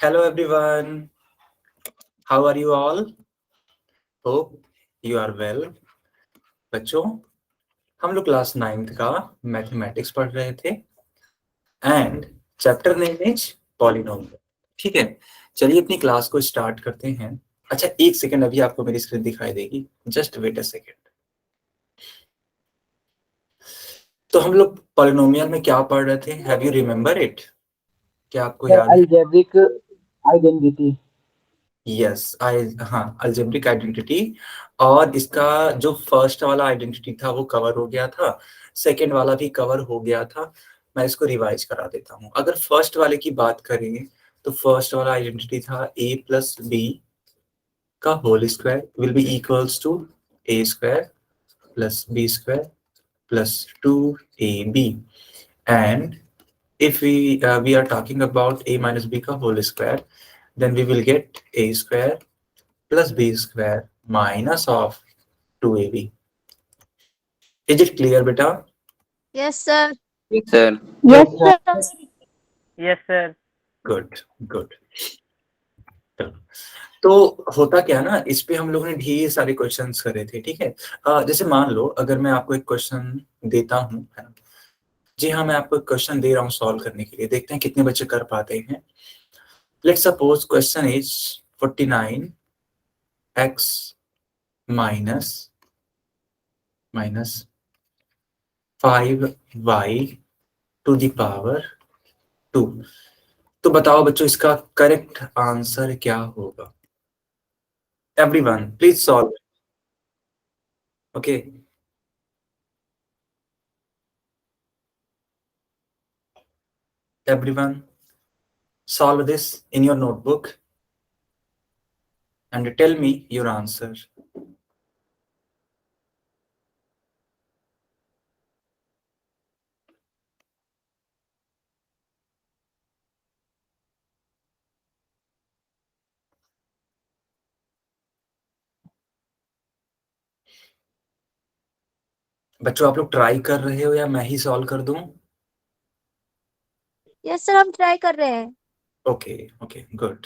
Hello everyone. How are you all? Hope you are well. बच्चों, हम लोग class 9th का मैथमेटिक्स पढ़ रहे थे and chapter name is polynomial. ठीक है, चलिए अपनी क्लास को स्टार्ट करते हैं। अच्छा, एक सेकेंड, अभी आपको मेरी स्क्रीन दिखाई देगी, जस्ट वेट अ सेकेंड। तो हम लोग पॉलिनोमियल में क्या पढ़ रहे थे? Have you remember it? क्या आपको याद है? Algebraic identity. यस, हाँ, अलजेब्रिक आइडेंटिटी। और इसका जो फर्स्ट वाला आइडेंटिटी था वो कवर हो गया था, सेकंड वाला भी कवर हो गया था। मैं इसको रिवाइज करा देता हूँ। अगर फर्स्ट वाले की बात करें तो फर्स्ट वाला आइडेंटिटी था a प्लस बी का whole square will be equals to a square plus b square plus 2ab। And if we are talking about a minus b का whole square, then we will get a square plus b square minus of 2ab. Is it clear, beta? Yes, sir. Yes, sir. Yes, sir. Yes, sir. Good, good. तो होता क्या ना, इस पे हम लोगों ने ढेर सारे क्वेश्चंस करे थे। ठीक है, जैसे मान लो अगर मैं आपको एक क्वेश्चन देता हूँ, है ना? जी हाँ, मैं आपको एक क्वेश्चन दे रहा हूँ सॉल्व करने के लिए, देखते हैं कितने बच्चे कर पाते हैं। Let's suppose question is 49x minus 5y to the power 2। तो बताओ बच्चों, इसका करेक्ट आंसर क्या होगा? Everyone please solve. Okay, everyone solve this in your notebook and tell me your answer. बच्चों, आप लोग ट्राई कर रहे हो या मैं ही सॉल्व कर दूं? Yes, sir. हम ट्राई कर रहे हैं। Okay okay, good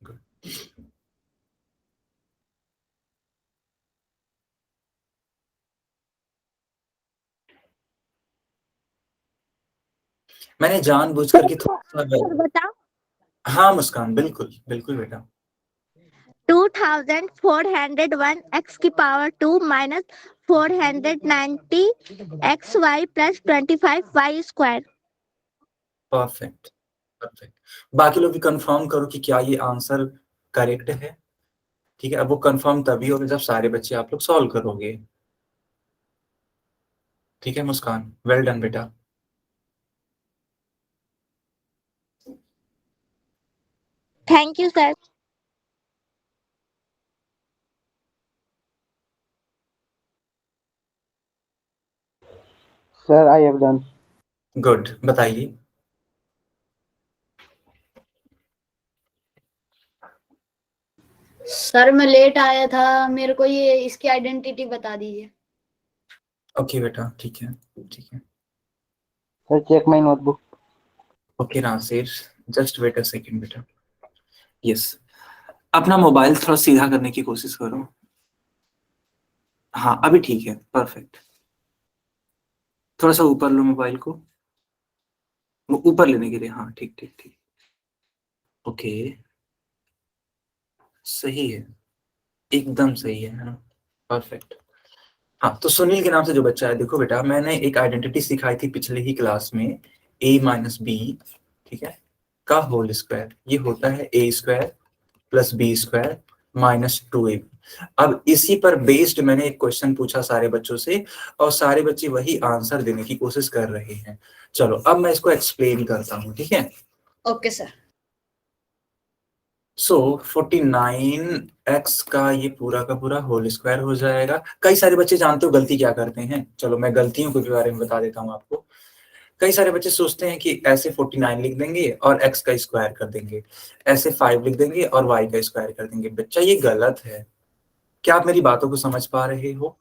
good. मैंने जानबूझ करके थोड़ा सा बताओ। हाँ मुस्कान, बिल्कुल बिल्कुल बेटा। 2401 x की power 2 minus 490 xy plus 25 y square. Perfect perfect. बाकी लोग भी कंफर्म करो कि क्या ये आंसर करेक्ट है। ठीक है, अब वो कंफर्म तभी होगा जब सारे बच्चे आप लोग सॉल्व करोगे। ठीक है मुस्कान, वेल डन बेटा। Thank you sir. Sir, I have done. Good, बताइए। सर मैं लेट आया था, मेरे को ये इसकी आइडेंटिटी बता दीजिए। ओके बेटा, ठीक है ठीक है। Sir, check my notebook. Okay Nasir, just wait a second बेटा। यस, अपना मोबाइल थोड़ा सीधा करने की कोशिश करो। हाँ अभी ठीक है, परफेक्ट। थोड़ा सा ऊपर लो मोबाइल को, वो ऊपर लेने के लिए। हाँ ठीक ठीक ठीक, ओके सही है, एकदम सही है ना, परफेक्ट। हाँ, तो सुनील के नाम से जो बच्चा है, देखो बेटा मैंने एक आइडेंटिटी सिखाई थी पिछले ही क्लास में, a माइनस बी, ठीक है, का होल स्क्वायर। ये होता है a square plus b square minus 2ab। अब इसी पर बेस्ड मैंने एक क्वेश्चन पूछा सारे बच्चों से, और सारे बच्चे वही आंसर देने की कोशिश कर रहे हैं। चलो अब मैं इसको एक्सप्लेन करता हूँ, ठीक है। Okay sir. सो 49x का ये पूरा का पूरा होल स्क्वायर हो जाएगा। कई सारे बच्चे जानते हो गलती क्या करते हैं, चलो मैं गलतियों के बारे में बता देता हूँ आपको। कई सारे बच्चे सोचते हैं कि ऐसे 49 लिख देंगे और x का स्क्वायर कर देंगे, ऐसे 5 लिख देंगे और y का स्क्वायर कर देंगे। बच्चा ये गलत है। क्या आप मेरी बातों को समझ पा रहे हो?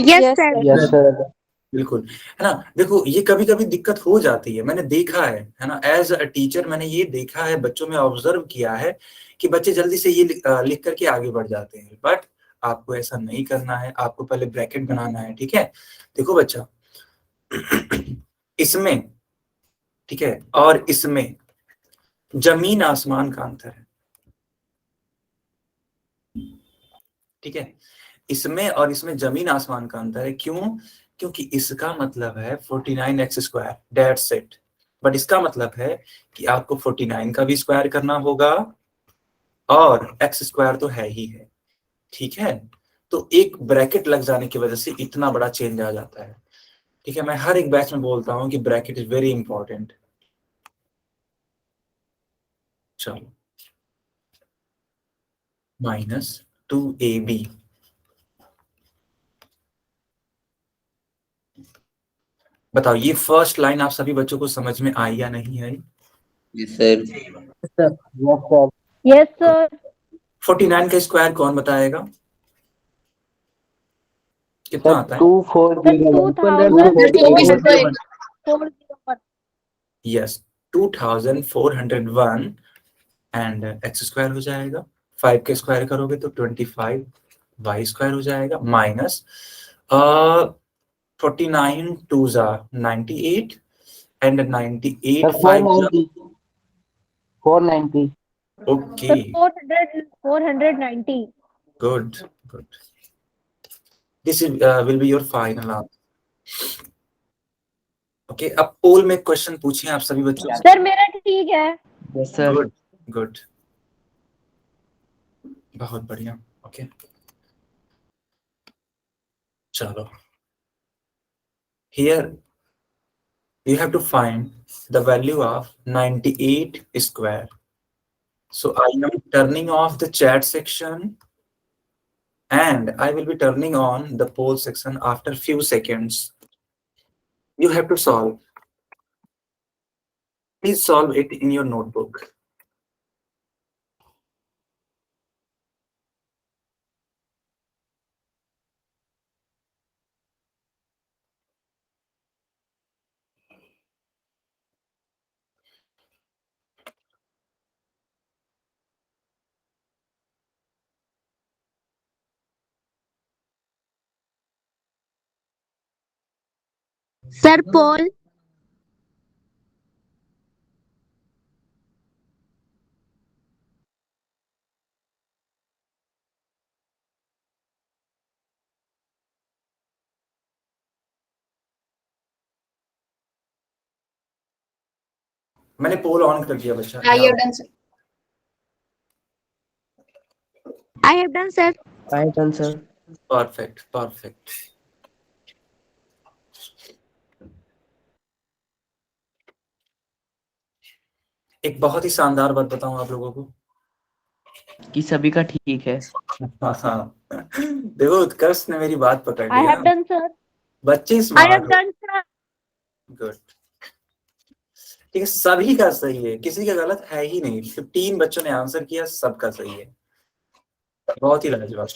Yes sir. Yes, sir. बिल्कुल, है ना। देखो ये कभी कभी दिक्कत हो जाती है, मैंने देखा है ना, एज अ टीचर मैंने ये देखा है, बच्चों में ऑब्जर्व किया है कि बच्चे जल्दी से ये लिख करके आगे बढ़ जाते हैं, बट आपको ऐसा नहीं करना है, आपको पहले ब्रैकेट बनाना है, ठीक है। देखो बच्चा, इसमें, ठीक है, और इसमें जमीन आसमान का अंतर है, ठीक है। इसमें और इसमें जमीन आसमान का अंतर है, क्यों? क्योंकि इसका मतलब है 49x², दैट्स इट। बट इसका मतलब है कि आपको 49 का भी स्क्वायर करना होगा, और x² तो है ही है, ठीक है। तो एक ब्रैकेट लग जाने की वजह से इतना बड़ा चेंज आ जाता है, ठीक है। मैं हर एक बैच में बोलता हूं कि ब्रैकेट इज वेरी इंपॉर्टेंट। चलो, -2ab, बताओ ये फर्स्ट लाइन आप सभी बच्चों को समझ में आई या नहीं आई? Yes sir. Yes, sir. Yes, sir. 49 का स्क्वायर कौन बताएगा? कितना आता है? 2401. 2401. यस, 2401 एंड x² हो जाएगा, 5 के स्क्वायर करोगे तो 25 y² हो जाएगा, minus 49 2 98 and 98 Sir, 5 490. 490. Okay, 490. Good good, this is will be your final answer. Okay, अब पोल में क्वेश्चन पूछिए आप सभी बच्चों से। सर मेरा ठीक है। Yes sir. गुड गुड, बहुत बढ़िया, ओके। चलो, here you have to find the value of 98 square. So I am turning off the chat section and I will be turning on the poll section after few seconds. You have to solve. Please solve it in your notebook. Sir poll. मैंने poll on कर दिया बच्चा। I have done, sir. I have done, sir. I have done sir. Perfect perfect. एक बहुत ही शानदार बात बताऊं आप लोगों को कि सभी का ठीक है। हाँ, देखो उत्कर्ष ने मेरी बात पकड़ I लिया have ना, done, sir. बच्चे I स्मार्ट have हो। done, sir. गुड, ठीक है, सभी का सही है, किसी का गलत है ही नहीं। 15 बच्चों ने आंसर किया, सबका सही है। बहुत ही लाजवाब,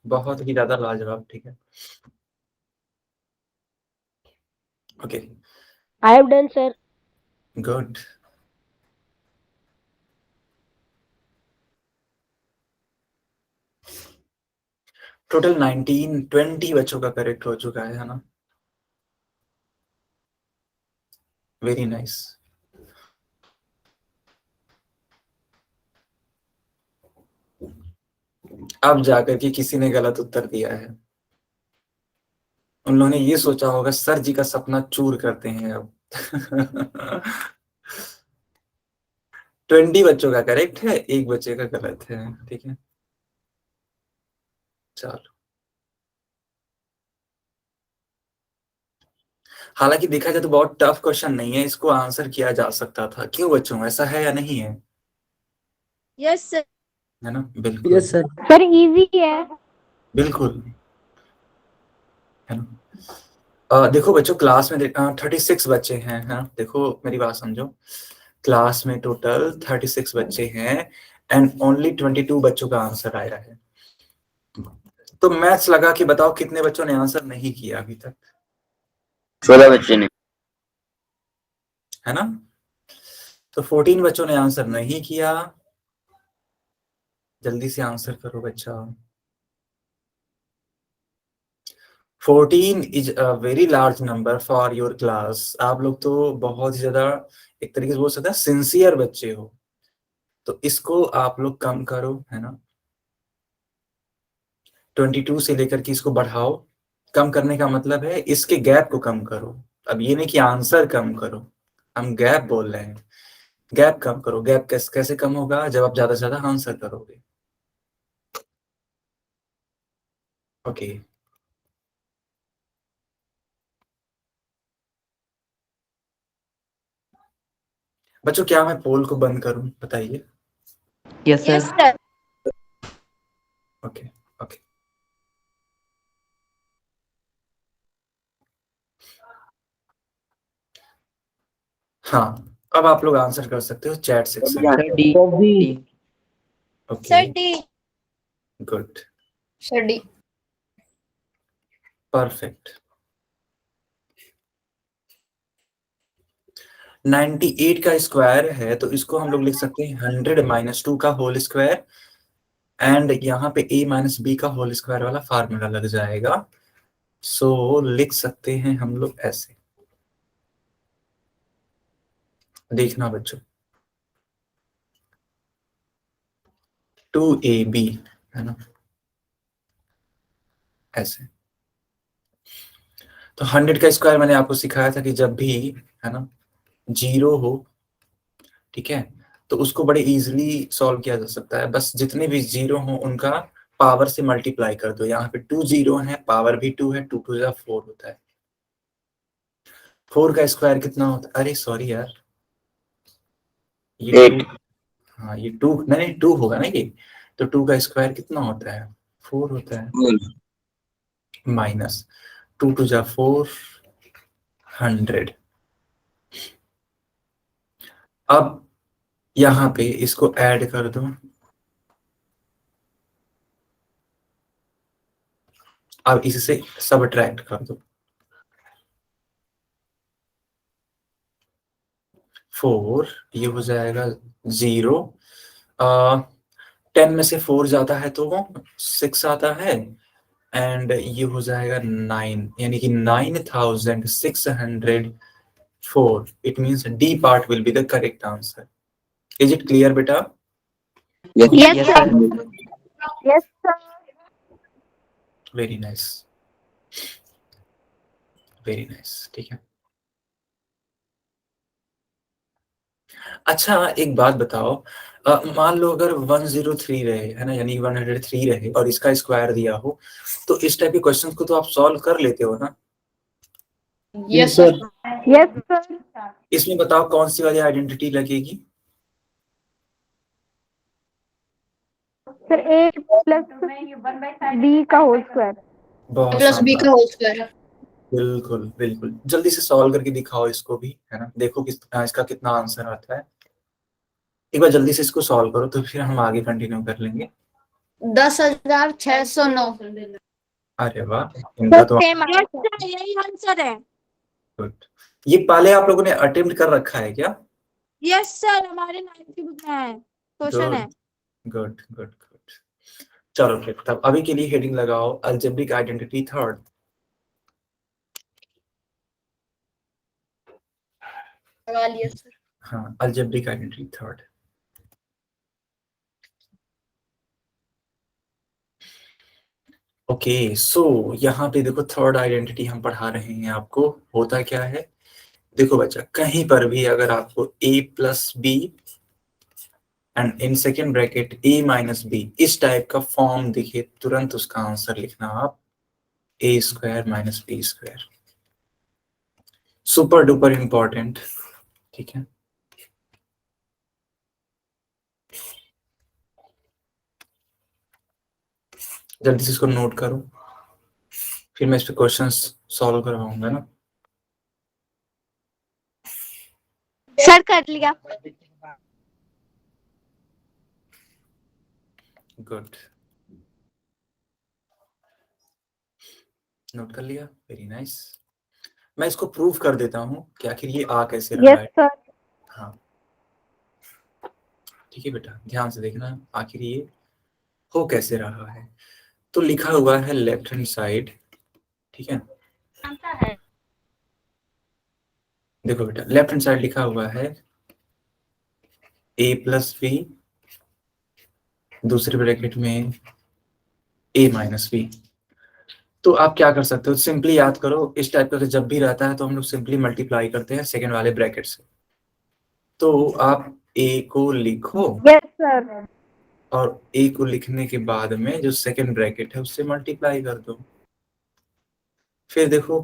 बहुत ही ज्यादा लाजवाब, ठीक है। Okay, I have done, sir. Good. Total 20 बच्चों का करेक्ट हो चुका है ना। Very nice. अब जाकर के किसी ने गलत उत्तर दिया है, उन लोगों ने ये सोचा होगा सर जी का सपना चूर करते हैं अब। 20 बच्चों का करेक्ट है, एक बच्चे का गलत है, ठीक है। चलो, हालांकि देखा जाए तो बहुत टफ क्वेश्चन नहीं है, इसको आंसर किया जा सकता था। क्यों बच्चों, ऐसा है या नहीं है? Yes, sir. है ना, बिल्कुल। Yes sir. Sir, easy है। बिल्कुल, है ना। देखो बच्चों, क्लास में 36 बच्चे हैं, है ना। देखो मेरी बात समझो, क्लास में टोटल 36 बच्चे हैं एंड ओनली 22 बच्चों का आंसर आया है। तो मैथ्स लगा के बताओ कितने बच्चों ने आंसर नहीं किया अभी तक? 16 बच्चे ने, है ना। तो 14 बच्चों ने आंसर नहीं किया। जल्दी से आंसर करो बच्चा। 14 is a very large number for your class. आप लोग तो बहुत ही ज्यादा एक तरीके से बोल सकते हैं सिंसियर बच्चे हो। तो इसको आप लोग कम करो, है ना। 22 से लेकर के इसको बढ़ाओ। कम करने का मतलब है इसके गैप को कम करो। अब ये नहीं कि आंसर कम करो, हम गैप बोल रहे हैं। गैप कम करो। गैप कैसे कम होगा? जब आप ज्यादा से ज्यादा आंसर करोगे। ओके। बच्चों क्या मैं पोल को बंद करूं? बताइए। Yes yes sir. Sir. Okay okay. हाँ, अब आप लोग आंसर कर सकते हो चैट सेक्शन में। Sir D. Sir D. D. Okay, sir D. Good, sir D. Perfect. 98 का स्क्वायर है तो इसको हम लोग लिख सकते हैं 100 माइनस 2 का होल स्क्वायर। एंड यहाँ पे a माइनस बी का होल स्क्वायर वाला फार्मूला लग जाएगा। सो लिख सकते हैं हम लोग ऐसे। देखना बच्चों, 2ab, है ना, ऐसे। तो 100 का स्क्वायर मैंने आपको सिखाया था कि जब भी, है ना, 0 हो, ठीक है, तो उसको बड़े इजीली सॉल्व किया जा सकता है। बस जितने भी 0 हो उनका पावर से मल्टीप्लाई कर दो। यहाँ पे 2 0 है, पावर भी 2 है, 2 2 जा 4 होता है। 4 का स्क्वायर कितना होता है? अरे सॉरी यार, ये 2, हाँ ये 2 नहीं, 2 होगा ना ये। तो 2 का स्क्वायर कितना होता है? 4 होता है। माइनस 2 2 जा 4, 100। अब यहाँ पे इसको ऐड कर दो। अब इससे सबट्रैक्ट कर दो। 4, ये हो जाएगा 0। 10 में से 4 जाता है तो वो 6 आता है। एंड ये हो जाएगा 9, यानी कि 9604। It means D part will be the correct answer. Is it clear बेटा? Yes, yes sir. Sir. Yes, sir. Very nice, very nice, ठीक है। अच्छा एक बात बताओ, मान लो अगर 103 रहे, है ना, यानी 103 रहे और इसका स्क्वायर दिया हो, तो इस टाइप के क्वेश्चंस को तो आप सॉल्व कर लेते हो ना? Yes sir. Yes, sir. इसमें बताओ कौन सी वाली आइडेंटिटी लगेगी? Sir, A plus B का होल स्क्वायर। बहुत प्लस बी शानदार, का होल स्क्वायर। बिल्कुल बिल्कुल। जल्दी से सॉल्व करके दिखाओ इसको भी, है ना, देखो इसका कितना आंसर आता है। एक बार जल्दी से इसको सॉल्व करो तो फिर हम आगे कंटिन्यू कर लेंगे। 10,609। अरे वाह, इनका तो सेम आंसर। यही आंसर है। गुड। ये पहले आप लोगों ने अटेम्प्ट कर रखा है क्या? यस सर, हमारे 9th बुक में है, क्वेश्चन है। Good good good. चलो फिर तब अभी के लिए हेडिंग लगाओ अलजेब्रिक आइडेंटिटी थर्ड। लगा लिया सर। हाँ, अलजेब्रिक आइडेंटिटी थर्ड। ओके, सो यहाँ पे देखो थर्ड आइडेंटिटी हम पढ़ा रहे हैं आपको। होता क्या है, देखो बच्चा, कहीं पर भी अगर आपको a plus b and in second bracket a minus b इस टाइप का फॉर्म दिखे, तुरंत उसका आंसर लिखना आप a स्क्वायर minus b square. Super duper important, ठीक है। जल्दी से इसको नोट करो, फिर मैं इस पे क्वेश्चंस सॉल्व करवाऊंगा ना। सर कर लिया। गुड, नोट कर लिया, वेरी नाइस। मैं इसको प्रूव कर देता हूँ कि आखिर ये आ कैसे रहा है। sir. हाँ ठीक है बेटा, ध्यान से देखना आखिर ये हो कैसे रहा है। तो लिखा हुआ है लेफ्ट हैंड साइड, ठीक है। देखो बेटा, लेफ्ट हैंड साइड लिखा हुआ है a प्लस बी, दूसरे ब्रैकेट में a माइनस बी। तो आप क्या कर सकते हो, सिंपली याद करो, इस टाइप का जब भी रहता है तो हम लोग सिंपली मल्टीप्लाई करते हैं सेकंड वाले ब्रैकेट से। तो आप a को लिखो Yes, sir. और a को लिखने के बाद में जो सेकंड ब्रैकेट है उससे मल्टीप्लाई कर दो। फिर देखो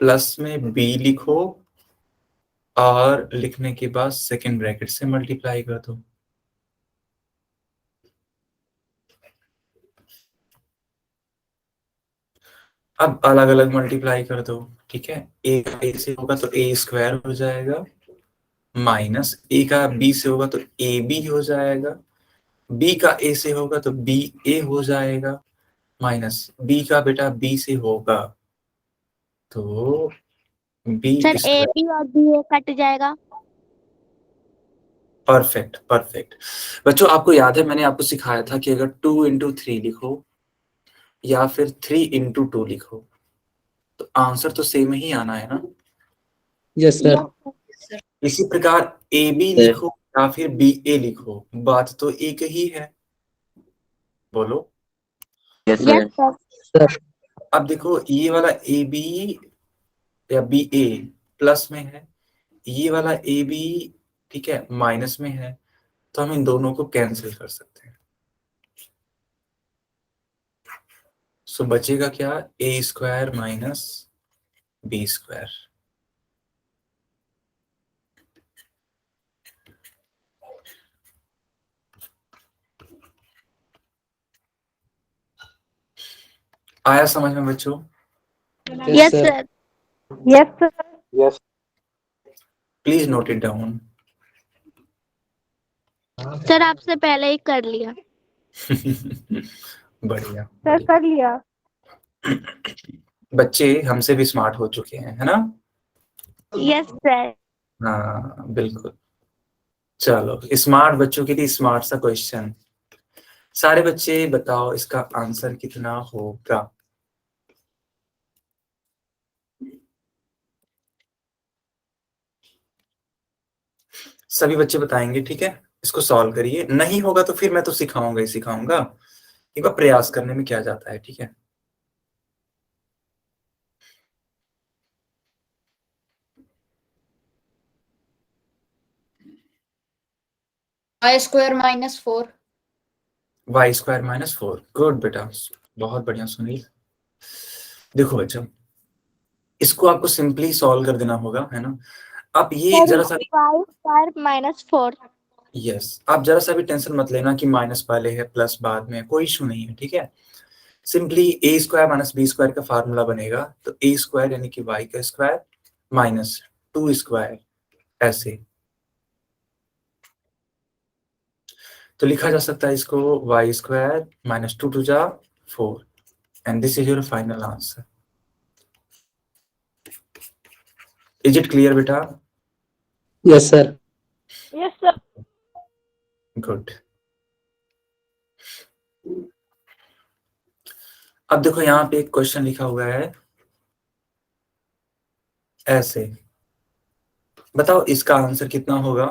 प्लस में b लिखो और लिखने के बाद सेकंड ब्रैकेट से मल्टीप्लाई कर दो। अब अलग अलग मल्टीप्लाई कर दो, ठीक है। a से होगा तो a स्क्वायर हो जाएगा, माइनस a का b से होगा तो a b हो जाएगा, b का a से होगा तो b a हो जाएगा, माइनस b का बेटा b से होगा तो b सर ए स्क्वायर। बी और बी ए कट जाएगा। Perfect perfect. बच्चों आपको याद है मैंने आपको सिखाया था कि अगर 2 इंटू 3 लिखो या फिर 3 इंटू 2 लिखो तो आंसर तो सेम ही आना है ना। Yes sir. इसी प्रकार ए बी लिखो या फिर बी ए लिखो, बात तो एक ही है, बोलो। Yes yes sir. सर। अब देखो ये वाला ए बी या बी ए प्लस में है, ये वाला ए बी ठीक है माइनस में है, तो हम इन दोनों को कैंसिल कर सकते हैं। सो बचेगा क्या, ए स्क्वायर माइनस बी स्क्वायर। आया समझ में बच्चों? Yes sir. Yes sir. Yes. Please note it down. Sir आपसे पहले ही कर लिया। बढ़िया। सर कर लिया। बच्चे हमसे भी स्मार्ट हो चुके हैं, है ना? Yes sir. हाँ बिल्कुल। चलो स्मार्ट बच्चों के लिए स्मार्ट सा क्वेश्चन। सारे बच्चे बताओ इसका आंसर कितना होगा। सभी बच्चे बताएंगे, ठीक है। इसको सॉल्व करिए, नहीं होगा तो फिर मैं तो सिखाऊंगा ही सिखाऊंगा, एक बार प्रयास करने में क्या जाता है, ठीक है। Y square minus 4। Y square minus 4, good बेटा, बहुत बढ़िया सुनील। देखो बच्चों इसको आपको सिंपली सॉल्व कर देना होगा, है ना। आप ये जरा सा वाई स्क्वायर माइनस 4। यस, आप जरा सा भी टेंशन मत लेना कि माइनस पहले है प्लस बाद में, कोई इशू नहीं है, ठीक है। सिंपली ए स्क्वायर माइनस बी स्क्वायर का फार्मूला बनेगा, तो ए स्क्वायर यानी कि वाई का स्क्वायर माइनस 2 स्क्वायर, ऐसे तो लिखा जा सकता है इसको, वाई स्क्वायर माइनस 2 टू जा 4 and this is your final answer. Is it clear बेटा? Yes sir. Yes sir. Good. अब देखो यहाँ पे एक क्वेश्चन लिखा हुआ है ऐसे, बताओ इसका आंसर कितना होगा।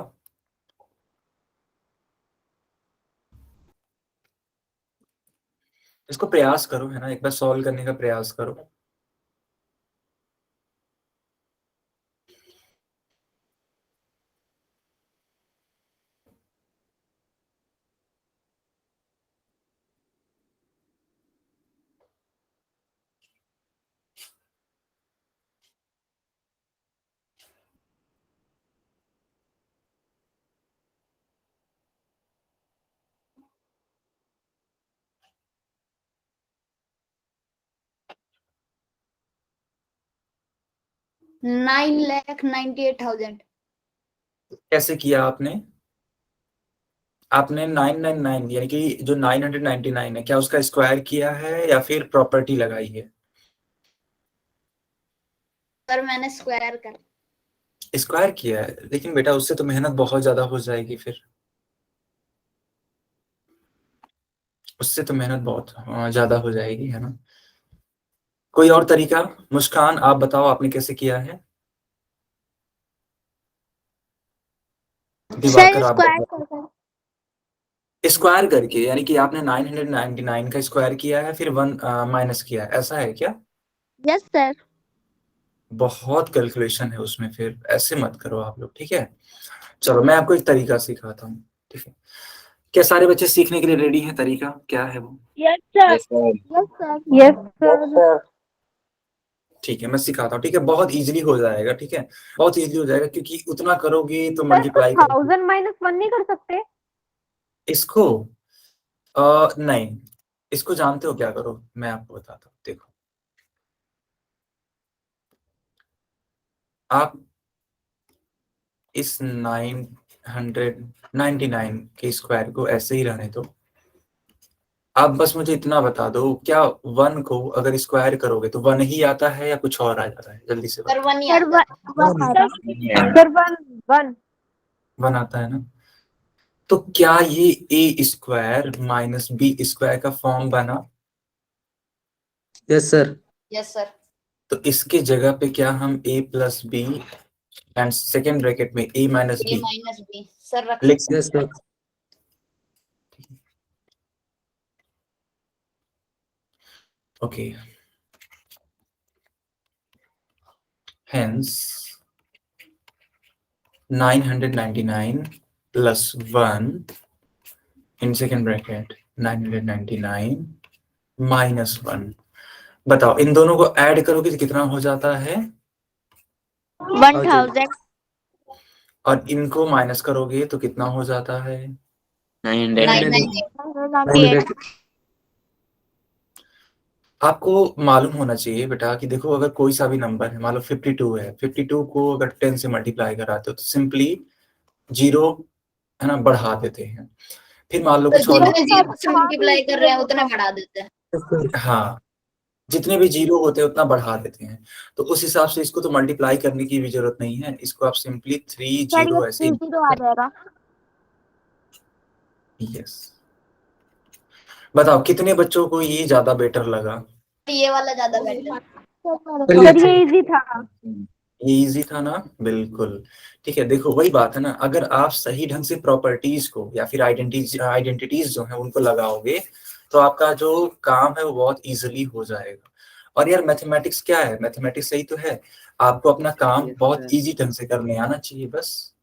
इसको प्रयास करो, है ना, एक बार सॉल्व करने का प्रयास करो। $9,98,000। कैसे किया आपने? आपने 999 यानी कि जो 999 है, क्या उसका स्क्वायर किया है या फिर प्रॉपर्टी लगाई है? सर मैंने स्क्वायर कर स्क्वायर किया है, लेकिन बेटा उससे तो मेहनत बहुत ज्यादा हो जाएगी फिर। उससे तो मेहनत बहुत ज्यादा हो जाएगी, है ना। कोई और तरीका? मुस्कान आप बताओ, आपने कैसे किया है? सर दिवाकर आप स्क्वायर बताओ। कर स्क्वायर करके, यानी कि आपने 999 का स्क्वायर किया है, फिर 1 माइनस किया है, ऐसा है क्या? Yes sir. बहुत कैलकुलेशन है उसमें, फिर ऐसे मत करो आप लोग, ठीक है। चलो मैं आपको एक तरीका सिखाता हूँ, ठीक है। क्या सारे बच्चे सीखने के लिए रेडी हैं? तरीका क्या है वो? Yes sir. Yes, sir. Yes sir. Yes sir. ठीक है, मैं सिखाता हूँ, ठीक है। बहुत इजीली हो जाएगा, ठीक है। बहुत इजीली हो जाएगा, क्योंकि उतना करोगे तो मल्टीप्लाई करोगे 1000 माइनस 1 नहीं कर सकते? इसको। नहीं, इसको जानते हो क्या करो, मैं आपको बताता हूँ, देखो। आप इस 999 के स्क्वायर को ऐसे ही रहने दो। आप बस मुझे इतना बता दो, क्या 1 को अगर स्क्वायर करोगे तो 1 ही आता है या कुछ और आ जाता है? जल्दी से सर बताओ। 1 ही सर आता है। 1 आता है। सर 1 1 आता है ना। तो क्या ये a square minus b square का फॉर्म बना? Yes, sir. Yes sir. तो इसके जगह पे क्या हम a plus b and second bracket में a minus a b minus b sir रख लिख सकते Yes, sir. Okay. Hence 999 plus 1 in second bracket 999 minus 1। बताओ, इन दोनों को ऐड करोगे तो कितना हो जाता है? 1000। और इनको माइनस करोगे तो कितना हो जाता है? 900. 998। आपको मालूम होना चाहिए बेटा कि देखो, अगर कोई सा भी नंबर है, मान लो 52 है, 52 को अगर 10 से मल्टीप्लाई कराते हो तो सिंपली जीरो, है ना, बढ़ा देते हैं। फिर मान लो तो कुछ और जितने जीरो से मल्टीप्लाई कर रहे हैं उतने बढ़ा देते हैं। Yes, sir. हाँ, जितने भी जीरो होते हैं उतना बढ़ा देते हैं। तो उस हिसाब से इसको तो मल्टीप्लाई करने की भी जरूरत नहीं है, इसको आप सिंपली 3 सर ये जीरो ऐसे ही। 30 आ जाएगा। यस। बताओ कितने बच्चों को ये ज्यादा बेटर लगा? ये वाला ज्यादा बेटर। चलिए, सर ये इजी था। ये इजी था ना, बिल्कुल। ठीक है, देखो वही बात है ना, अगर आप सही ढंग से प्रॉपर्टीज को या फिर आइडेंटिटीज जो है उनको लगाओगे तो आपका जो काम है वो बहुत इजीली हो जाएगा। और यार मैथमेटिक्स क्या है? मैथमेटिक्स यही तो है, आपको अपना काम Yes, बहुत sir. इजी ढंग से करने आना चाहिए बस।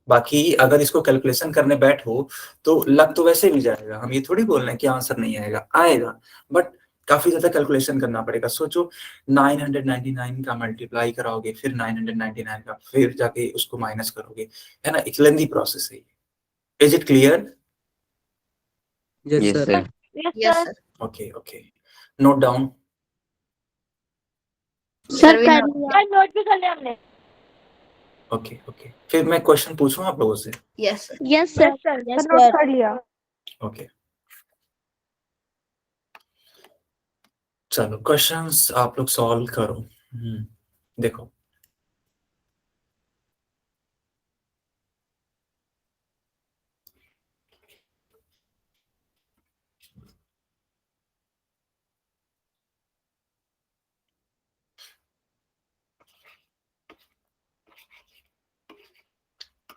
बाकी अगर इसको कैलकुलेशन करने बैठो तो लग तो वैसे भी जाएगा, हम ये थोड़ी बोल रहे हैं कि आंसर नहीं आएगा, आएगा, बट काफी ज्यादा कैलकुलेशन करना पड़ेगा। सोचो 999 का मल्टीप्लाई कराओगे, फिर 999 का, फिर जाके उसको माइनस करोगे, है ना, एक लेंदी प्रोसेस है। Is it clear? Yes, Yes, sir. sir. Yes sir. Okay okay, note down. Sir भी कर नोट। लिया। नोट भी कर लिया हमने। ओके ओके, फिर मैं क्वेश्चन पूछूं आप लोगों से? Yes sir. Yes sir. Yes note sir. कर लिया। ओके, चलो क्वेश्चंस आप लोग सॉल्व करो। देखो,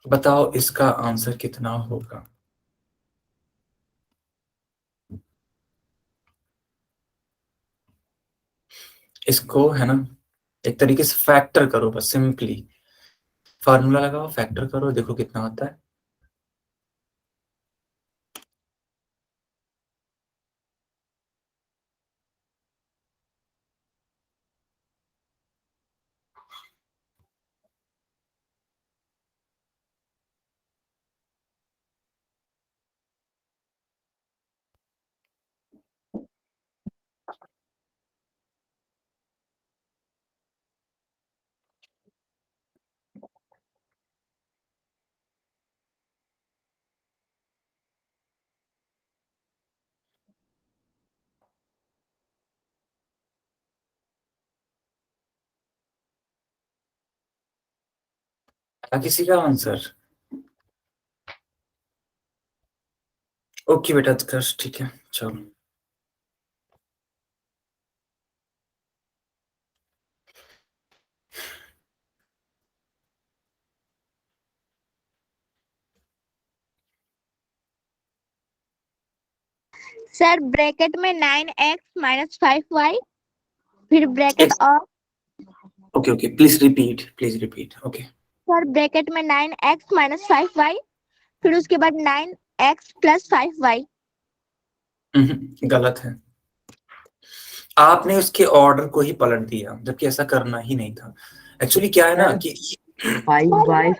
बताओ इसका आंसर कितना होगा? इसको, है ना, एक तरीके से फैक्टर करो, बस सिंपली फार्मूला लगाओ, फैक्टर करो, देखो कितना आता है। किसी का आंसर? ओके बेटा उत्कर्ष, ठीक है चलो। सर ब्रैकेट में 9x माइनस 5y, फिर ब्रैकेट और okay okay, please repeat. Okay sir bracket में 9x माइनस 5y, फिर उसके बाद 9x प्लस 5y। गलत है, आपने उसके ऑर्डर को ही पलट दिया, जबकि ऐसा करना ही नहीं था। एक्चुअली क्या है ना कि 5y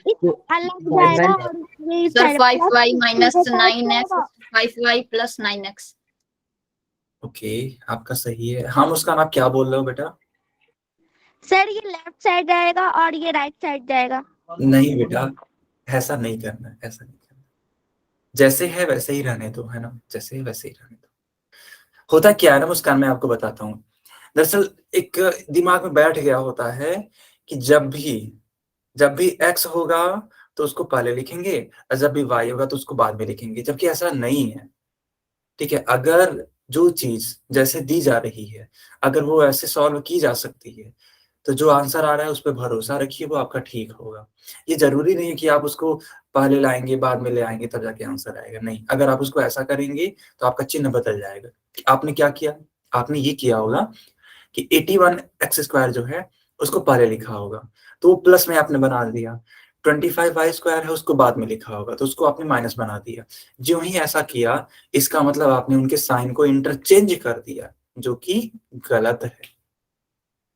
अलग जाएगा और ये इस sir side 5y minus plus 9x, 5y plus 9x। Okay आपका सही है। हाँ मुस्कान, आप क्या बोल रहे हो बेटा? सर ये लेफ्ट साइड जाएगा और ये राइट साइड जाएगा। नहीं बेटा, ऐसा नहीं करना है, ऐसा नहीं करना। जैसे है वैसे ही रहने दो, है ना, जैसे है वैसे ही रहने दो। होता क्या है ना मुस्कान, मैं आपको बताता हूँ। दरअसल एक दिमाग में बैठ गया होता है कि जब भी x होगा तो उसको पहले लिखेंगे, और जब भी y होगा तो उसको बाद में लिखेंगे, जबकि ऐसा नहीं है। ठीक है, अगर जो चीज जैसे दी जा रही है, अगर वो ऐसे सॉल्व की जा सकती है, तो जो आंसर आ रहा है उस पर भरोसा रखिए, वो आपका ठीक होगा। ये जरूरी नहीं है कि आप उसको पहले लाएंगे बाद में ले आएंगे तब जाके आंसर आएगा, नहीं। अगर आप उसको ऐसा करेंगे तो आपका चिन्ह बदल जाएगा। आपने क्या किया, आपने ये किया होगा कि 81x² जो है उसको पहले लिखा होगा, तो वो प्लस में आपने बना दिया। 25y² है उसको बाद में लिखा होगा, तो उसको आपने माइनस बना दिया। जो ही ऐसा किया, इसका मतलब आपने उनके साइन को इंटरचेंज कर दिया, जो कि गलत है।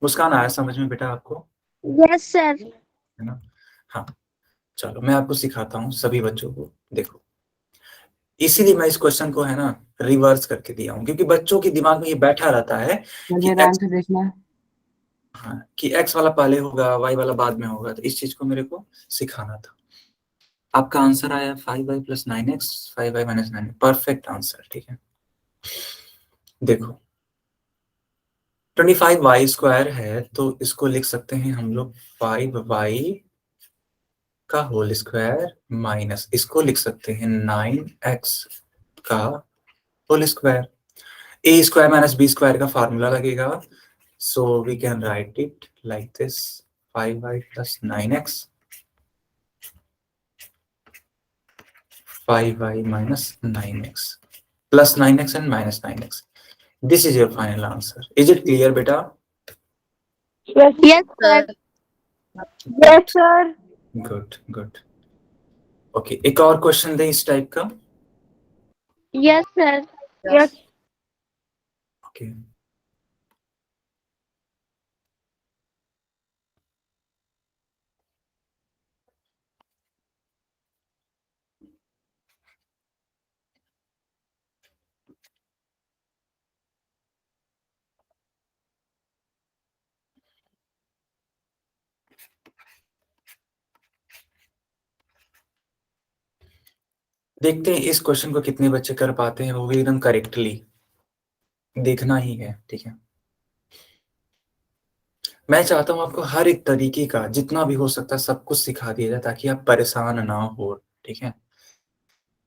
मुस्कान आया समझ में बेटा आपको? Yes sir. है ना? हाँ चलो, मैं आपको सिखाता हूँ सभी बच्चों को। देखो, इसीलिए मैं इस क्वेश्चन को है ना रिवर्स करके दिया हूँ, क्योंकि बच्चों के दिमाग में ये बैठा रहता है कि मेरा आंसर देखना। हाँ, कि x वाला पहले होगा y वाला बाद में होगा, तो इस चीज को मेरे को सिखाना था। आपका आंसर आया 5y plus 9x, 5y minus 9, perfect answer. ठीक है, देखो 25y² है तो इसको लिख सकते हैं हम लोग 5y का होल स्क्वायर माइनस, इसको लिख सकते हैं 9x का whole square. a² minus b² का फार्मूला लगेगा, so we can write it like this: 5y plus 9x, 5y minus 9x, plus 9x and minus 9x. This is your final answer. Is it clear beta? Yes sir. Yes sir. Good, good. Okay, एक और question दें इस type का? Yes sir. Yes. Okay. देखते हैं इस question को कितने बच्चे कर पाते हैं, वो भी एकदम करेक्टली। देखना ही है, ठीक है। मैं चाहता हूं आपको हर एक तरीके का जितना भी हो सकता है सब कुछ सिखा दिया जाए, ताकि आप परेशान ना हो। ठीक है,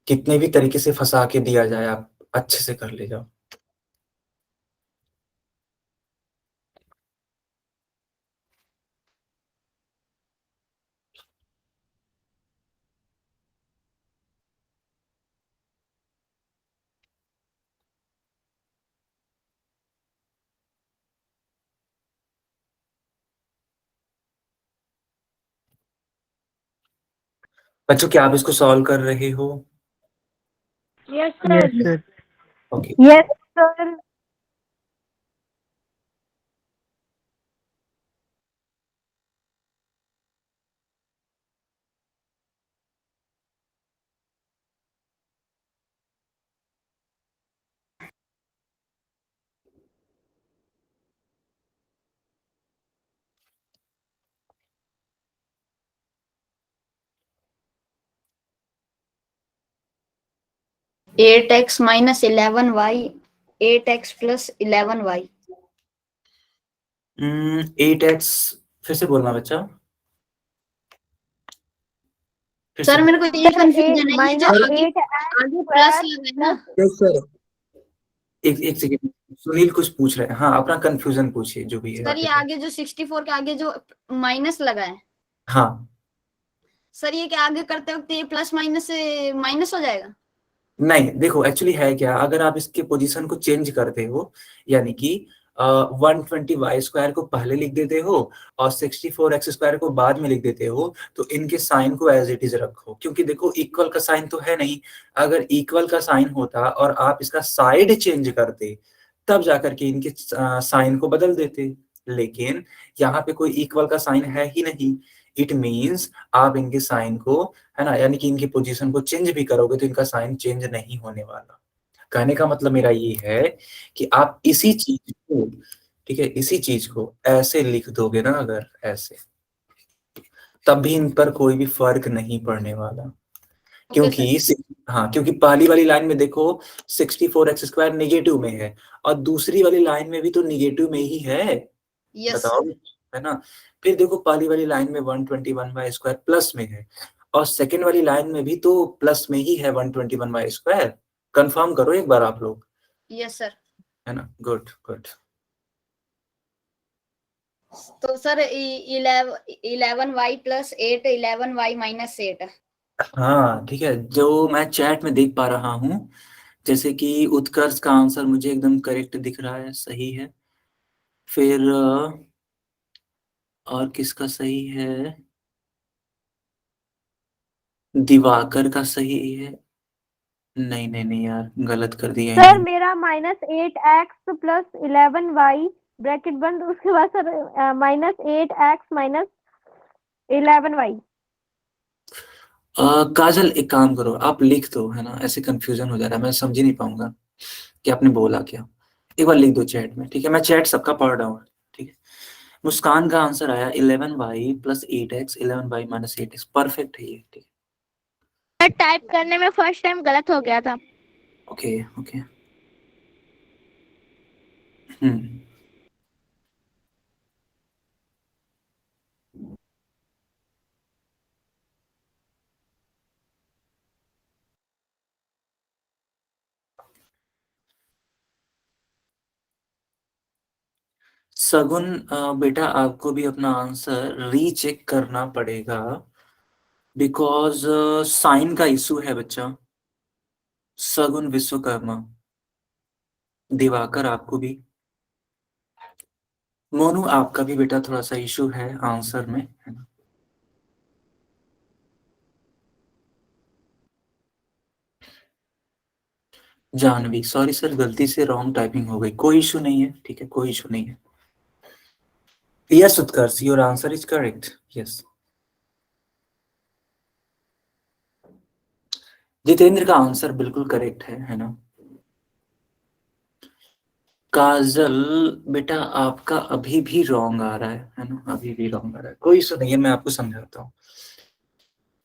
कितने भी तरीके से फंसा के दिया जाए आप अच्छे से कर ले जाओ। बच्चों क्या आप इसको सॉल्व कर रहे हो? Yes sir. Okay, yes sir. 8x minus 11y, 8x plus 11y। 8x फिर से बोलना बच्चा। फिर सर से मेरे को ये कंफ्यूजन है, ये जो माइनस आगे 8x प्लस लगा है ना, यस सर। एक सेकेंड, सुनील कुछ पूछ रहे हैं। हाँ, अपना कंफ्यूजन पूछिए जो भी है। सर ये आगे जो 64 के आगे जो माइनस लगा है, हाँ, सर ये क्या आगे करते वक्त ये प्लस माइनस से माइनस हो जाएगा? नहीं देखो, एक्चुअली है क्या, अगर आप इसके पोजीशन को चेंज करते हो, यानी कि 120y² को पहले लिख देते हो और 64x² को बाद में लिख देते हो, तो इनके साइन को एज इट इज रखो, क्योंकि देखो इक्वल का साइन तो है नहीं। अगर इक्वल का साइन होता और आप इसका साइड चेंज करते, तब जाकर के इनके साइन को बदल देते, लेकिन यहाँ पे कोई इक्वल का साइन है ही नहीं। इट मीन्स आप इनके साइन को, है ना, यानी कि इनकी पोजीशन को चेंज भी करोगे तो इनका साइन चेंज नहीं होने वाला। कहने का मतलब मेरा ये है कि आप इसी चीज को, ठीक है, इसी चीज को ऐसे लिख दोगे ना, अगर ऐसे, तब भी इन पर कोई भी फर्क नहीं पड़ने वाला। क्योंकि हाँ, क्योंकि पहली वाली लाइन में देखो 64x² निगेटिव में है, और दूसरी वाली लाइन में भी तो निगेटिव में ही है। यस बताओ, है ना। फिर देखो पहली वाली लाइन में 121y² प्लस में है, और सेकेंड वाली लाइन में भी तो प्लस में ही है 121y²। कंफर्म करो एक बार आप लोग, यस सर। है ना। Good good. तो sir 11y plus 8 11y minus 8। हाँ ठीक है, जो मैं चैट में देख पा रहा हूँ, जैसे कि उत्कर्ष का आंसर मुझे एकदम करेक्ट दिख रहा है, सही है। फिर और किसका सही है? दिवाकर का सही है। नहीं नहीं नहीं यार, गलत कर दिया सर इन्होंने। मेरा -8x प्लस 11y ब्रैकेट बंद, उसके बाद सर -8x माइनस 11y। काजल एक काम करो, आप लिख दो, है ना, ऐसे कंफ्यूजन हो जा रहा है, मैं समझ ही नहीं पाऊंगा कि आपने बोला क्या। एक बार लिख दो चैट में, ठीक है, मैं चैट सबका पढ़ रहा हूँ, ठीक है। मुस्कान का आंसर आया 11y plus 8x 11y minus 8x, perfect है ये, ठीक है। टाइप करने में फर्स्ट टाइम गलत हो गया था। Okay okay. हम्म। सगुन बेटा, आपको भी अपना आंसर रीचेक करना पड़ेगा, बिकॉज साइन का इशू है बच्चा। सगुन विश्वकर्मा, दिवाकर आपको भी, मोनू आपका भी बेटा थोड़ा सा इशू है आंसर में, है ना। जानवी, सॉरी सर, गलती से रॉन्ग टाइपिंग हो गई, कोई इशू नहीं है, ठीक है, कोई इशू नहीं है। Yes Utkarsh, your answer is correct, yes. Jitendra का आंसर बिल्कुल करेक्ट है ना। काजल बेटा, आपका अभी भी रॉन्ग आ रहा है ना, अभी भी रॉन्ग आ रहा है, कोई इशू नहीं है, मैं आपको समझाता हूँ।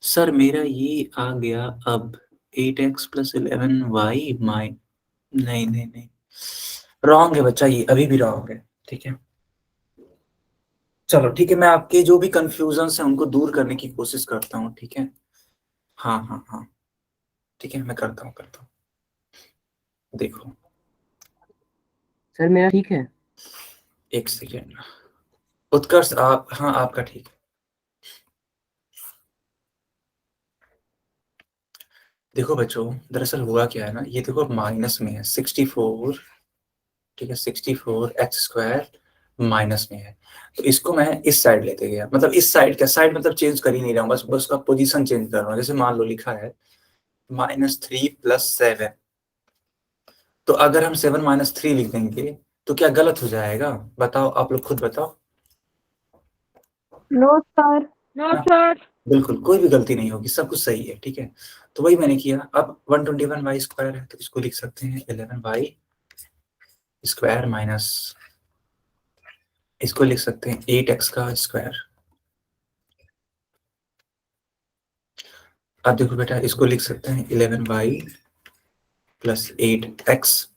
सर मेरा ये आ गया अब 8x प्लस 11y माइ, नहीं नहीं नहीं, रॉन्ग है बच्चा, ये अभी भी रॉन्ग है, ठीक है। चलो ठीक है, मैं आपके जो भी कंफ्यूजन है उनको दूर करने की कोशिश करता हूँ, ठीक है। हाँ हाँ हाँ, ठीक है, मैं करता हूँ। देखो सर मेरा ठीक है। एक सेकेंड, उत्कर्ष आप, हाँ आपका ठीक है। देखो बच्चों, दरअसल हुआ क्या है ना, ये देखो माइनस में है 64, ठीक है, 64x² माइनस में है, तो इसको मैं इस साइड लेते गया, मतलब इस साइड, क्या साइड मतलब चेंज कर ही नहीं रहा हूँ, बस बस उसका पोजीशन चेंज कर रहा हूँ। जैसे मान लो लिखा है -3 + 7, तो अगर हम 7 - 3 लिख देंगे तो क्या गलत हो जाएगा? बताओ, आप लोग खुद बताओ। No sir, no sir. बिल्कुल कोई भी गलती नहीं होगी, सब कुछ सही है, ठीक है। तो वही मैंने किया। अब 121y² है, तो इसको लिख सकते हैं 11y² माइनस, इसको लिख सकते हैं 8x²। अब देखो बेटा, इसको लिख सकते हैं 11y plus 8x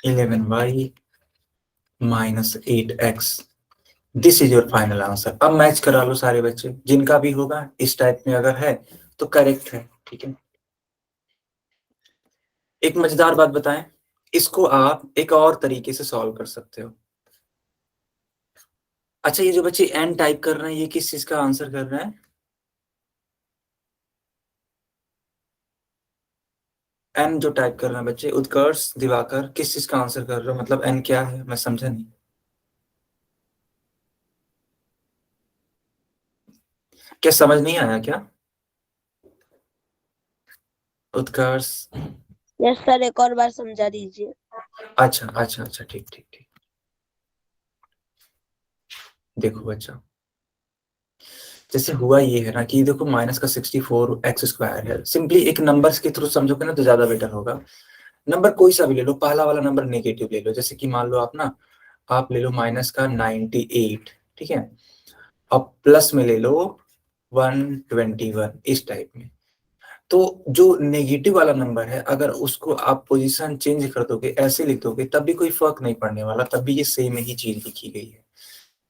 11y minus 8x this is your final answer. अब मैच करा लो सारे बच्चे, जिनका भी होगा इस टाइप में अगर है तो करेक्ट है। ठीक है, एक मजेदार बात बताएं, इसको आप एक और तरीके से सॉल्व कर सकते हो। अच्छा, ये जो बच्चे एन टाइप कर रहे हैं, ये किस चीज का आंसर कर रहे हैं? एन जो टाइप कर रहे हैं बच्चे, उत्कर्ष, दिवाकर, किस चीज का आंसर कर रहे हो? मतलब एन क्या है, मैं समझा नहीं। क्या समझ नहीं आया क्या? उत्कर्ष, यस सर, एक और बार समझा दीजिए। अच्छा अच्छा अच्छा, ठीक ठीक ठीक। देखो बच्चा, जैसे हुआ ये है ना कि देखो माइनस का 64 एक्स स्क्वायर है, सिंपली एक नंबर्स के थ्रू समझोगे ना तो ज्यादा बेटर होगा। नंबर कोई सा भी ले लो, पहला वाला नंबर नेगेटिव ले लो, जैसे कि मान लो आप ना, आप ले लो माइनस का 98, ठीक है, अब प्लस में ले लो 121, इस टाइप में। तो जो नेगेटिव वाला नंबर है, अगर उसको आप पोजीशन चेंज कर दोगे, ऐसे लिख दोगे, तब भी कोई फर्क नहीं पड़ने वाला, तब भी ये सेम ही चीज लिखी गई है।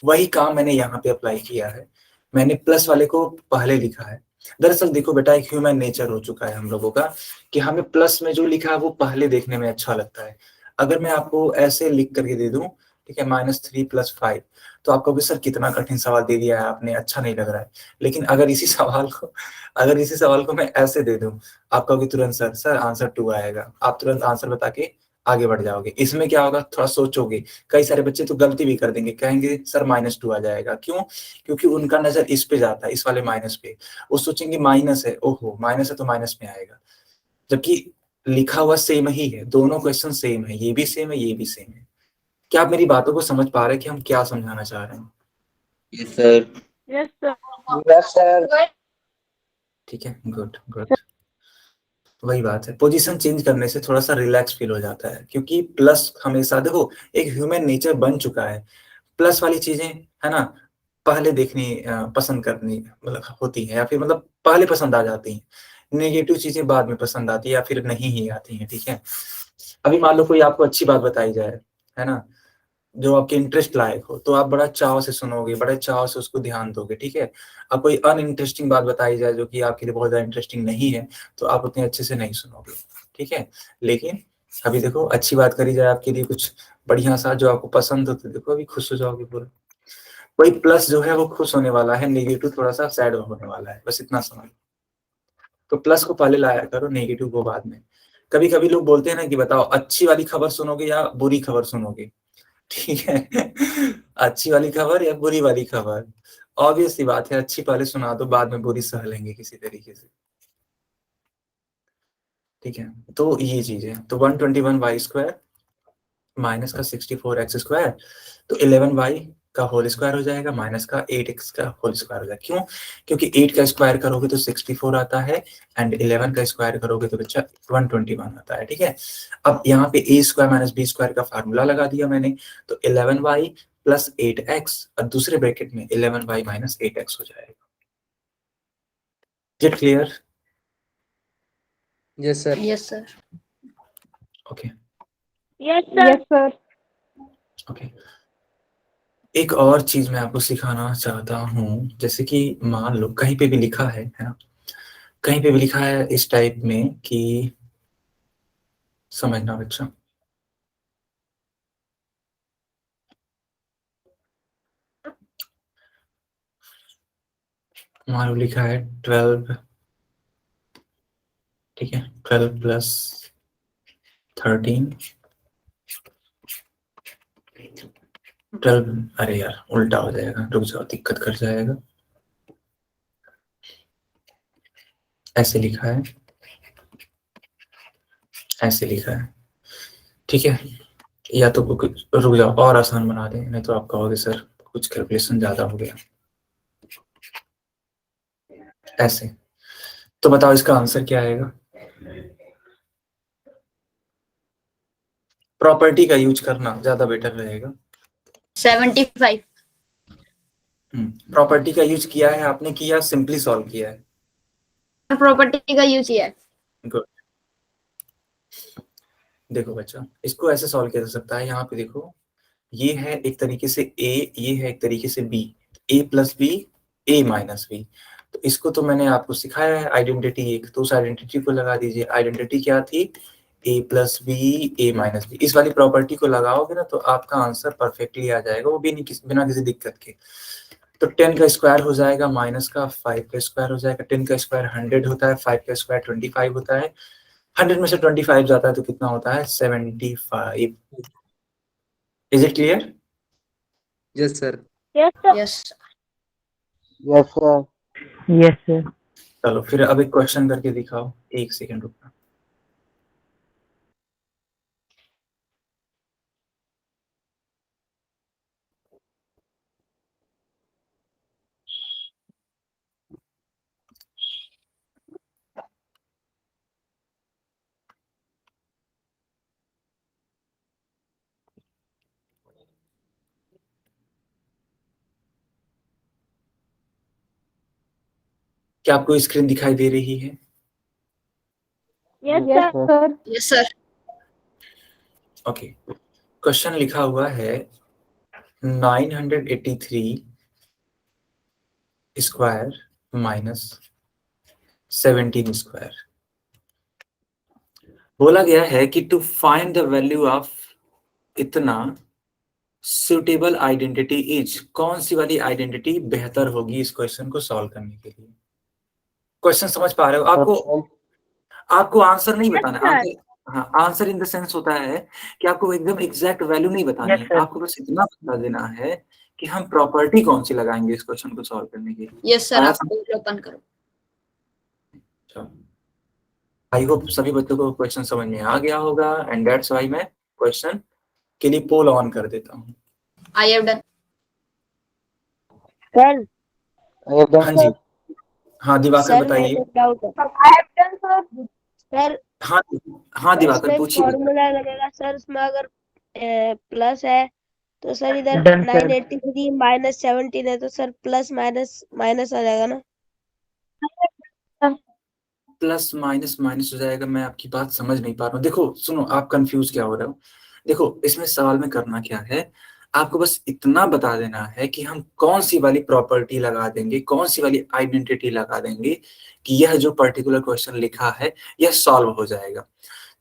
वही काम मैंने यहाँ पे अप्लाई किया है, मैंने प्लस वाले को पहले लिखा है। दरअसल देखो बेटा, एक ह्यूमन नेचर हो चुका है हम लोगों का कि हमें प्लस में जो लिखा है वो पहले देखने में अच्छा लगता है। अगर मैं आपको ऐसे लिख करके दे दूं, ठीक है, -3 + 5, तो आप कहोगे सर कितना कठिन सवाल दे दिया है आपने, अच्छा नहीं लग रहा है। लेकिन अगर इसी सवाल को मैं ऐसे दे दूं, आप कहोगे तुरंत सर आंसर 2 आएगा, आप तुरंत आंसर बता के आगे बढ़ जाओगे। इसमें क्या होगा, थोड़ा सोचोगे। कई सारे बच्चे तो गलती भी कर देंगे, कहेंगे सर -2 आ जाएगा, क्यों? क्योंकि उनका नजर इस पे जाता है, इस वाले माइनस पे। वो सोचेंगे माइनस है, ओहो माइनस है तो माइनस में आएगा, जबकि लिखा हुआ सेम ही है, दोनों क्वेश्चन सेम है, ये भी सेम है, ये भी सेम है। क्या आप मेरी बातों को समझ पा रहे हैं कि हम क्या समझाना चाह रहे हैं? Yes sir. Yes sir. Yes sir. ठीक है, गुड गुड। वही बात है, पोजीशन चेंज करने से थोड़ा सा रिलैक्स फील हो जाता है, क्योंकि प्लस हमेशा देखो, एक ह्यूमन नेचर बन चुका है, प्लस वाली चीजें है ना पहले देखनी पसंद करनी मतलब होती है, या फिर मतलब पहले पसंद आ जाती हैं। नेगेटिव चीजें बाद में पसंद आती है या फिर नहीं ही आती हैं। ठीक है, अभी मान लो कोई आपको अच्छी बात बताई जाए, है ना, जो आपके इंटरेस्ट लायक हो, तो आप बड़ा चाव से सुनोगे, बड़े चाव से उसको ध्यान दोगे। ठीक है, अब कोई अनइंटरेस्टिंग बात बताई जाए जो कि आपके लिए बहुत ज्यादा इंटरेस्टिंग नहीं है, तो आप उतने अच्छे से नहीं सुनोगे। ठीक है, लेकिन अभी देखो अच्छी बात करी जाए आपके लिए, कुछ बढ़िया सा जो आपको पसंद हो, तो देखो अभी खुश हो जाओगे पूरा। कोई प्लस जो है वो खुश होने वाला है, नेगेटिव थोड़ा सा सैड होने वाला है, बस इतना समझ। तो प्लस को पहले लाया करो, नेगेटिव को बाद में। कभी कभी लोग बोलते हैं ना कि बताओ अच्छी वाली खबर सुनोगे या बुरी खबर सुनोगे? ठीक है, अच्छी वाली खबर या बुरी वाली खबर? ऑब्वियस सी बात है, अच्छी पहले सुना दो, बाद में बुरी सह लेंगे किसी तरीके से। ठीक है, तो ये चीज है। तो 121y² माइनस का 64x², तो 11y का होल स्क्वायर हो जाएगा, माइनस का 8x का होल स्क्वायर हो जाएगा। क्यों? क्योंकि 8 का स्क्वायर करोगे तो 64 आता है, एंड 11 का स्क्वायर करोगे तो बच्चा 121 आता है। ठीक है, अब यहाँ पे a² - b² का फार्मूला लगा दिया मैंने, तो 11y + 8x, और दूसरे ब्रैकेट में 11y - 8x हो जाएगा। Get clear? Yes sir. Yes sir. Okay yes sir. Okay. एक और चीज मैं आपको सिखाना चाहता हूँ, जैसे कि मान लो कहीं पे भी लिखा है ना, कहीं पे भी लिखा है इस टाइप में कि, समझना बच्चा, मान लो लिखा है 12, ठीक है, 12 + 13, 12, अरे यार उल्टा हो जाएगा, रुक जाओ, दिक्कत कर जाएगा। ऐसे लिखा है, ऐसे लिखा है, ठीक है, या तो रुक जाओ और आसान बना दें, नहीं तो आप कहोगे सर कुछ कैलकुलेशन ज्यादा हो गया। ऐसे, तो बताओ इसका आंसर क्या आएगा? प्रॉपर्टी का यूज करना ज्यादा बेटर रहेगा। 75। प्रॉपर्टी का यूज किया है आपने, किया सिंपली सॉल्व किया है? प्रॉपर्टी का यूज किया है। गुड। देखो बच्चा, इसको ऐसे सॉल्व किया जा सकता है, यहाँ पे देखो ये है एक तरीके से ए, ये है एक तरीके से बी, ए प्लस बी, ए माइनस बी। तो इसको तो मैंने आपको सिखाया है आइडेंटिटी एक, तो उस आइडेंटिटी को लगा दीजिए। आइडेंटिटी क्या थी? ए प्लस बी, ए माइनस बी। इस वाली प्रॉपर्टी को लगाओगे ना तो आपका आंसर परफेक्टली आ जाएगा, वो भी नहीं बिना किसी दिक्कत के। तो 10 का स्क्वायर हो जाएगा माइनस का 5 का स्क्वायर हो जाएगा। 10 का स्क्वायर 100 होता है, 5 का स्क्वायर 25 होता है। 100 में से 25 जाता है तो कितना होता है? 75। Is it clear? Yes, sir. Yes, sir. Yes Yes, sir. Yes, sir. चलो फिर अब एक क्वेश्चन करके दिखाओ, एक सेकंड रुकना। क्या आपको स्क्रीन दिखाई दे रही है? Yes, sir. Yes sir okay, question लिखा हुआ है 983 स्क्वायर माइनस 17 स्क्वायर। बोला गया है कि to find the value of इतना सुटेबल आइडेंटिटी इज, कौन सी वाली आइडेंटिटी बेहतर होगी इस क्वेश्चन को सॉल्व करने के लिए? क्वेश्चन समझ पा रहे हो? आपको आंसर नहीं बताना है। आंसर, हाँ, आंसर इन द सेंस होता है कि आपको एकदम एग्जैक्ट वैल्यू नहीं बतानी है, आपको बस इतना बता देना है कि हम प्रॉपर्टी कौन सी लगाएंगे इस क्वेश्चन को सॉल्व करने के लिए। यस सर, आप ओपन करो। आई होप सभी बच्चों को क्वेश्चन समझ में आ गया होगा, एंड दैट्स व्हाई मैं क्वेश्चन के लिए पोल ऑन कर देता हूँ। आई हैव डन। Sir. हाँ जी, हाँ दिवाकर बताइए। I have done, sir. Sir, हाँ दिवाकर इसमें पूछिए। फॉर्मूला लगेगा सर, इसमें अगर प्लस है तो सर इधर Done, sir. 983 माइनस 17 है तो सर प्लस माइनस माइनस आ जाएगा ना। प्लस माइनस माइनस हो जाएगा, मैं आपकी बात समझ नहीं पा रहा हूँ। देखो सुनो, आप कंफ्यूज क्या हो रहे हो। देखो इसमें सवाल में करना क्या है, आपको बस इतना बता देना है कि हम कौन सी वाली प्रॉपर्टी लगा देंगे, कौन सी वाली आइडेंटिटी लगा देंगे कि यह जो पर्टिकुलर क्वेश्चन लिखा है यह सॉल्व हो जाएगा।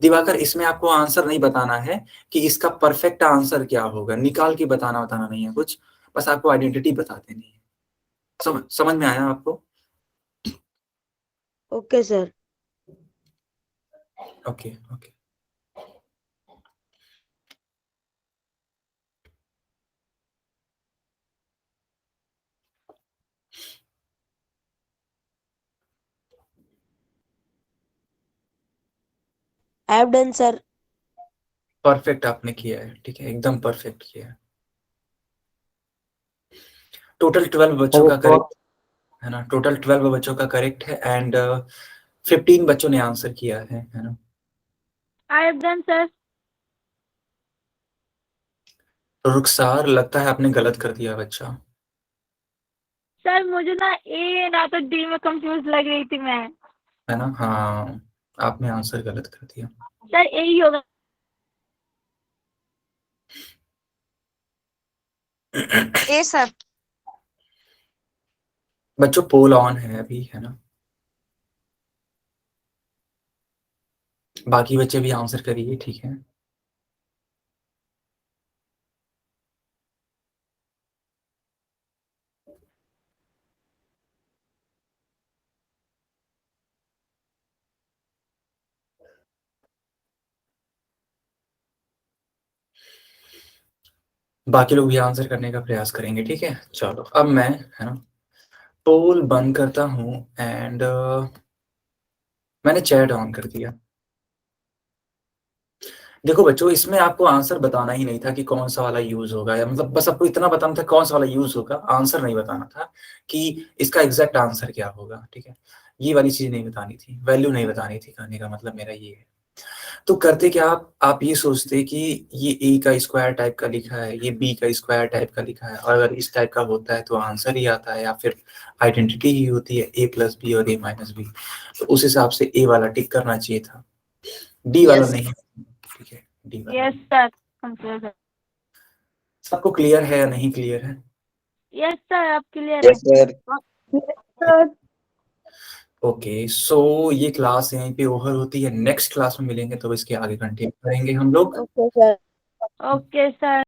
दिवाकर, इसमें आपको आंसर नहीं बताना है कि इसका परफेक्ट आंसर क्या होगा, निकाल के बताना नहीं है कुछ, बस आपको आइडेंटिटी बता देनी है। समझ में आया आपको? Okay sir. Okay okay. I have done sir. Perfect आपने किया है, ठीक है, एकदम परफेक्ट किया है। टोटल 12 बच्चों का करेक्ट है ना, टोटल 12 बच्चों का करेक्ट है, एंड 15 बच्चों ने आंसर किया है ना। I have done sir. Rukhsar, लगता है आपने गलत कर दिया बच्चा। सर मुझे ना ए ना तो डी में कंफ्यूज लग रही थी मैं। है ना, हाँ आपने आंसर गलत कर दिया। सर ए ही होगा। ए सर। बच्चों पोल ऑन है अभी, है ना, बाकी बच्चे भी आंसर करिए, ठीक है। बाकी लोग भी आंसर करने का प्रयास करेंगे, ठीक है। चलो अब मैं, है ना, पोल बंद करता हूं, एंड मैंने चैट ऑन कर दिया। देखो बच्चों, इसमें आपको आंसर बताना ही नहीं था कि कौन सा वाला यूज होगा, या मतलब बस आपको इतना बताना था कौन सा वाला यूज होगा, आंसर नहीं बताना था कि इसका एग्जैक्ट आंसर क्या होगा, ठीक है। ये वाली चीज नहीं बतानी थी, वैल्यू नहीं बतानी थी, कहने का मतलब मेरा ये है। तो करते क्या आप ये सोचते कि ये ए का स्क्वायर टाइप का लिखा है, ये बी का स्क्वायर टाइप का लिखा है, और अगर इस टाइप का होता है तो आंसर ही आता है, या फिर आइडेंटिटी ही होती है ए प्लस बी और ए माइनस बी। तो उस हिसाब से ए वाला टिक करना चाहिए था, डी वाला नहीं, ठीक है, डी वाला। Yes sir. कंफ्यूज है। सबको क्लियर है या नहीं क्लियर है? यस सर, अब क्लियर है। सर ओके, सो ये क्लास यहीं पे ओवर होती है। नेक्स्ट क्लास में मिलेंगे तो इसके आगे कंटिन्यू करेंगे हम लोग। Okay sir.